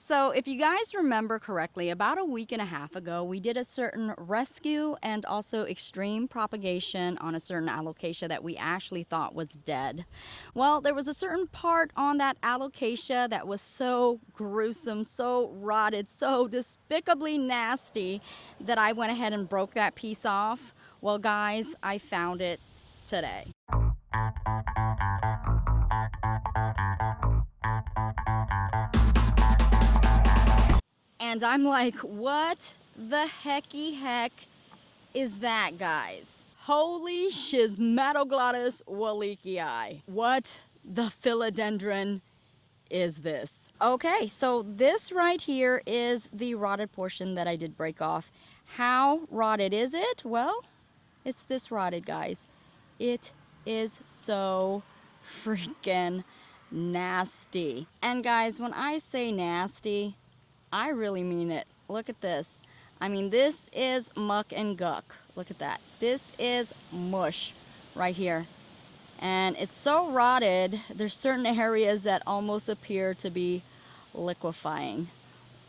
So if you guys remember correctly, about a week and a half ago, we did a certain rescue and also extreme propagation on a certain alocasia that we actually thought was dead. Well, there was a certain part on that alocasia that was so gruesome, so rotted, so despicably nasty that I went ahead and broke that piece off. Well, guys, I found it today. And I'm like, what the hecky heck is that, guys? Holy schismatoglottis wallichii. What the philodendron is this? Okay, so this right here is the rotted portion that I did break off. How rotted is it? Well, it's this rotted, guys. It is so freaking nasty. And guys, when I say nasty, I really mean it. Look at this. I mean, this is muck and guck. Look at that. This is mush right here. And it's so rotted, there's certain areas that almost appear to be liquefying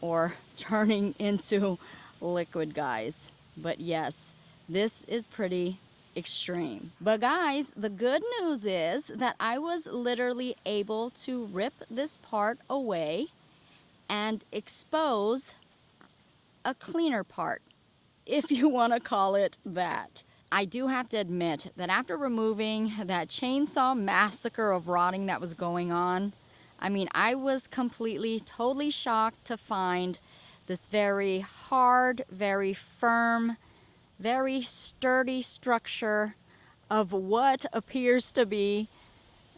or turning into liquid, guys. But yes, this is pretty extreme. But guys, the good news is that I was literally able to rip this part away and expose a cleaner part, if you want to call it that. I do have to admit that after removing that chainsaw massacre of rotting that was going on, I mean, I was completely, totally shocked to find this very hard, very firm, very sturdy structure of what appears to be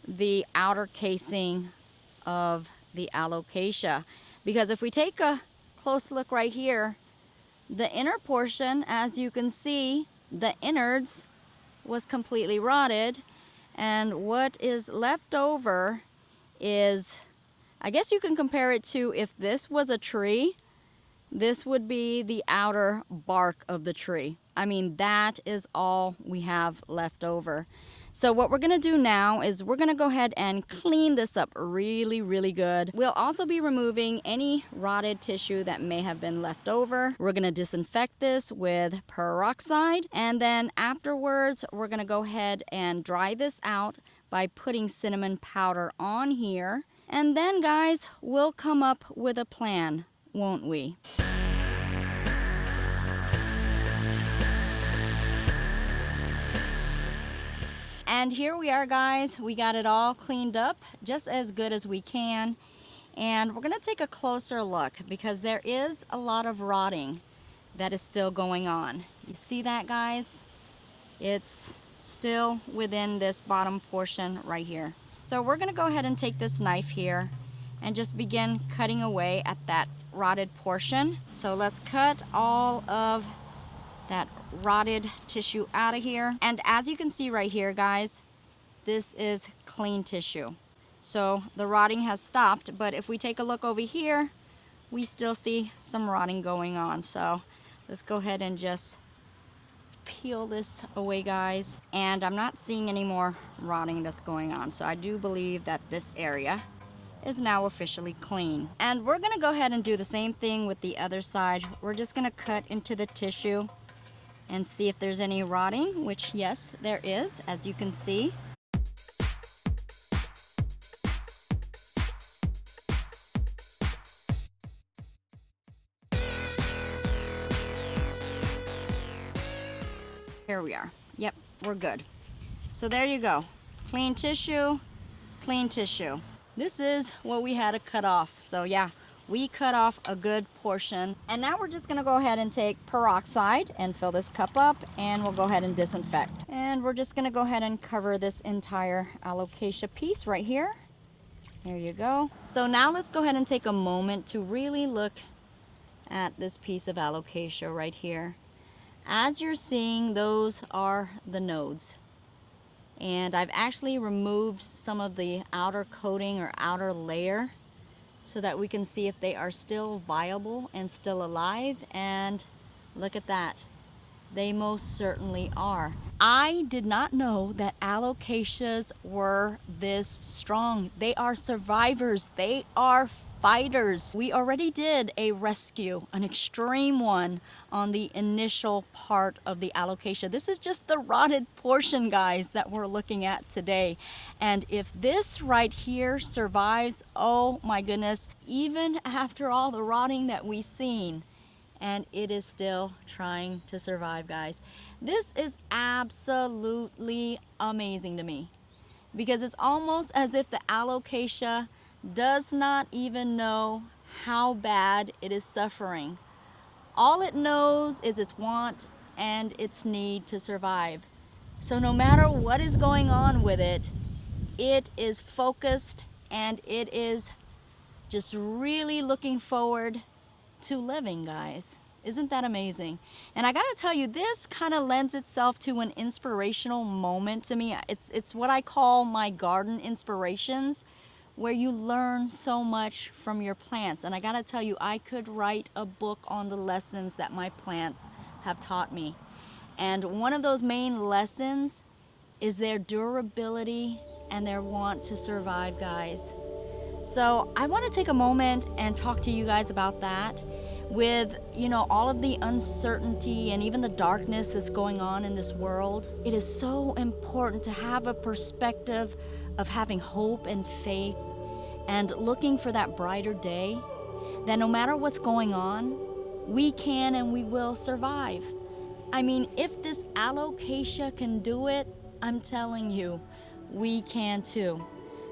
the outer casing of the alocasia. Because if we take a close look right here, the inner portion, as you can see, the innards was completely rotted, and what is left over is, I guess you can compare it to, if this was a tree, this would be the outer bark of the tree. I mean, that is all we have left over. So what we're gonna do now is we're gonna go ahead and clean this up really, really good. We'll also be removing any rotted tissue that may have been left over. We're gonna disinfect this with peroxide, and then afterwards we're gonna go ahead and dry this out by putting cinnamon powder on here. And then, guys, we'll come up with a plan, won't we? And here we are, guys. We got it all cleaned up just as good as we can. And we're gonna take a closer look because there is a lot of rotting that is still going on. You see that, guys? It's still within this bottom portion right here. So we're gonna go ahead and take this knife here and just begin cutting away at that rotted portion. So let's cut all of that rotted tissue out of here. And as you can see right here, guys, this is clean tissue. So the rotting has stopped, but if we take a look over here, we still see some rotting going on. So let's go ahead and just peel this away, guys. And I'm not seeing any more rotting that's going on. So I do believe that this area is now officially clean. And we're gonna go ahead and do the same thing with the other side. We're just gonna cut into the tissue and see if there's any rotting, which yes, there is, as you can see. Here we are. Yep, we're good. So there you go. Clean tissue, clean tissue. This is what we had to cut off. So yeah, we cut off a good portion. And now we're just gonna go ahead and take peroxide and fill this cup up, and we'll go ahead and disinfect. And we're just gonna go ahead and cover this entire alocasia piece right here. There you go. So now let's go ahead and take a moment to really look at this piece of alocasia right here. As you're seeing, those are the nodes. And I've actually removed some of the outer coating or outer layer so that we can see if they are still viable and still alive. And look at that. They most certainly are. I did not know that alocasias were this strong. They are survivors. They are spiders. We already did a rescue, an extreme one, on the initial part of the alocasia. This is just the rotted portion, guys, that we're looking at today. And if this right here survives, oh my goodness, even after all the rotting that we've seen, and it is still trying to survive, guys. This is absolutely amazing to me, because it's almost as if the alocasia does not even know how bad it is suffering. All it knows is its want and its need to survive. So no matter what is going on with it, it is focused and it is just really looking forward to living, guys. Isn't that amazing? And I gotta tell you, this kind of lends itself to an inspirational moment to me. It's what I call my garden inspirations, where you learn so much from your plants. And I gotta tell you, I could write a book on the lessons that my plants have taught me. And one of those main lessons is their durability and their want to survive, guys. So I want to take a moment and talk to you guys about that. With, you know, all of the uncertainty and even the darkness that's going on in this world, it is so important to have a perspective of having hope and faith and looking for that brighter day, that no matter what's going on, we can and we will survive. I mean, if this alocasia can do it, I'm telling you, we can too.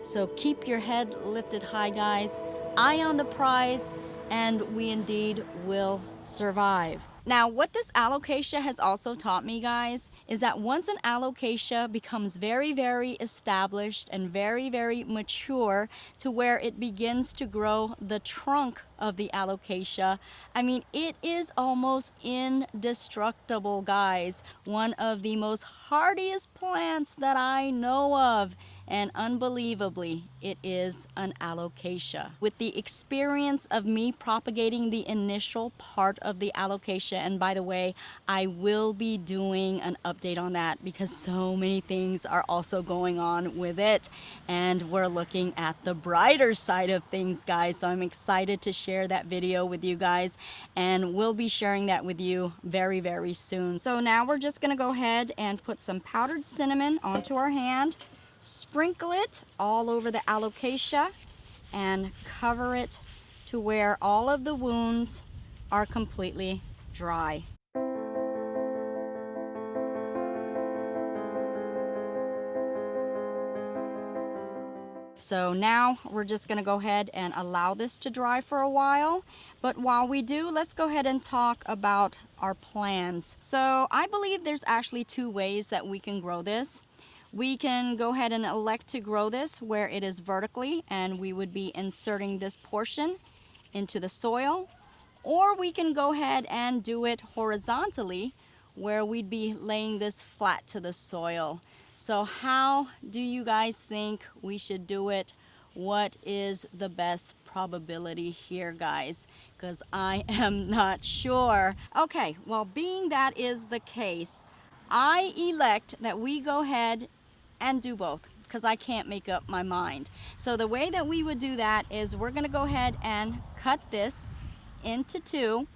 So keep your head lifted high, guys. Eye on the prize, and we indeed will survive. Now, what this alocasia has also taught me, guys, is that once an alocasia becomes very, very established and very, very mature to where it begins to grow the trunk of the alocasia, I mean, it is almost indestructible, guys. One of the most hardiest plants that I know of. And unbelievably, it is an alocasia. With the experience of me propagating the initial part of the alocasia, and by the way, I will be doing an update on that because so many things are also going on with it. And we're looking at the brighter side of things, guys. So I'm excited to share that video with you guys, and we'll be sharing that with you very, very soon. So now we're just gonna go ahead and put some powdered cinnamon onto our hand. Sprinkle it all over the alocasia and cover it to where all of the wounds are completely dry. So now we're just going to go ahead and allow this to dry for a while. But while we do, let's go ahead and talk about our plans. So I believe there's actually two ways that we can grow this. We can go ahead and elect to grow this where it is vertically, and we would be inserting this portion into the soil, or we can go ahead and do it horizontally where we'd be laying this flat to the soil. So how do you guys think we should do it? What is the best probability here, guys? Because I am not sure. Okay, well, being that is the case, I elect that we go ahead and do both, because I can't make up my mind. So the way that we would do that is we're going to go ahead and cut this into two,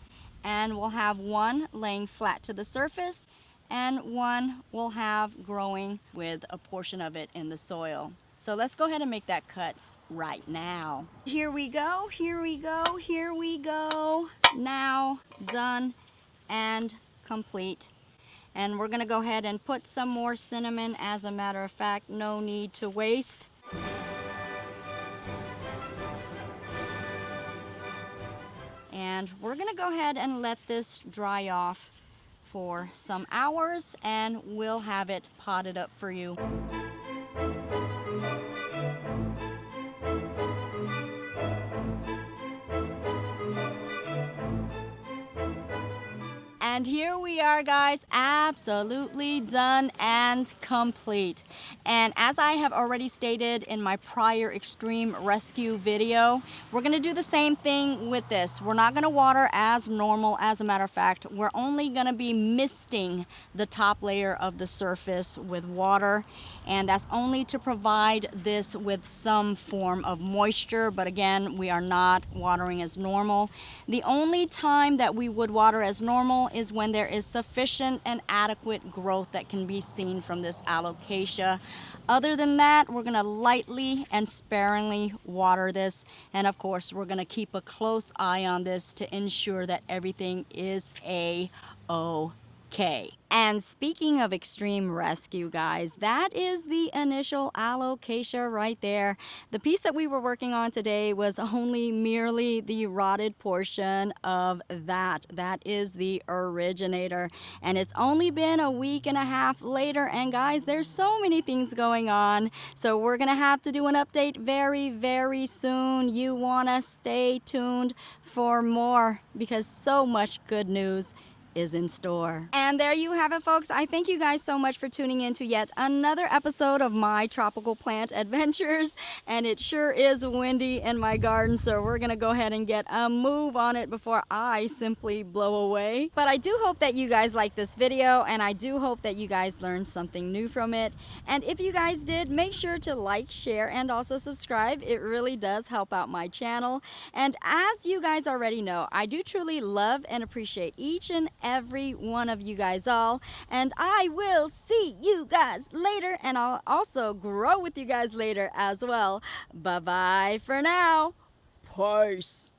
and we'll have one laying flat to the surface and one we'll have growing with a portion of it in the soil. So let's go ahead and make that cut right now. Here we go, here we go, here we go. Now done and complete. And we're gonna go ahead and put some more cinnamon. As a matter of fact, no need to waste. And we're gonna go ahead and let this dry off for some hours, and we'll have it potted up for you. And here we are, guys, absolutely done and complete. And as I have already stated in my prior extreme rescue video, we're gonna do the same thing with this. We're not gonna water as normal. As a matter of fact, we're only gonna be misting the top layer of the surface with water, and that's only to provide this with some form of moisture. But again, we are not watering as normal. The only time that we would water as normal is when there is sufficient and adequate growth that can be seen from this alocasia. Other than that, we're gonna lightly and sparingly water this, and of course we're gonna keep a close eye on this to ensure that everything is a-okay. And speaking of extreme rescue, guys, that is the initial alocasia right there. The piece that we were working on today was only merely the rotted portion of that. That is the originator. And it's only been a week and a half later. And guys, there's so many things going on. So we're gonna have to do an update very, very soon. You wanna stay tuned for more because so much good news is in store. And there you have it, folks. I thank you guys so much for tuning in to yet another episode of my tropical plant adventures. And it sure is windy in my garden, so we're gonna go ahead and get a move on it before I simply blow away. But I do hope that you guys like this video, and I do hope that you guys learned something new from it. And if you guys did, make sure to like, share, and also subscribe. It really does help out my channel. And as you guys already know, I do truly love and appreciate each and every one of you guys all, and I will see you guys later, and I'll also grow with you guys later as well. Bye bye for now. Peace.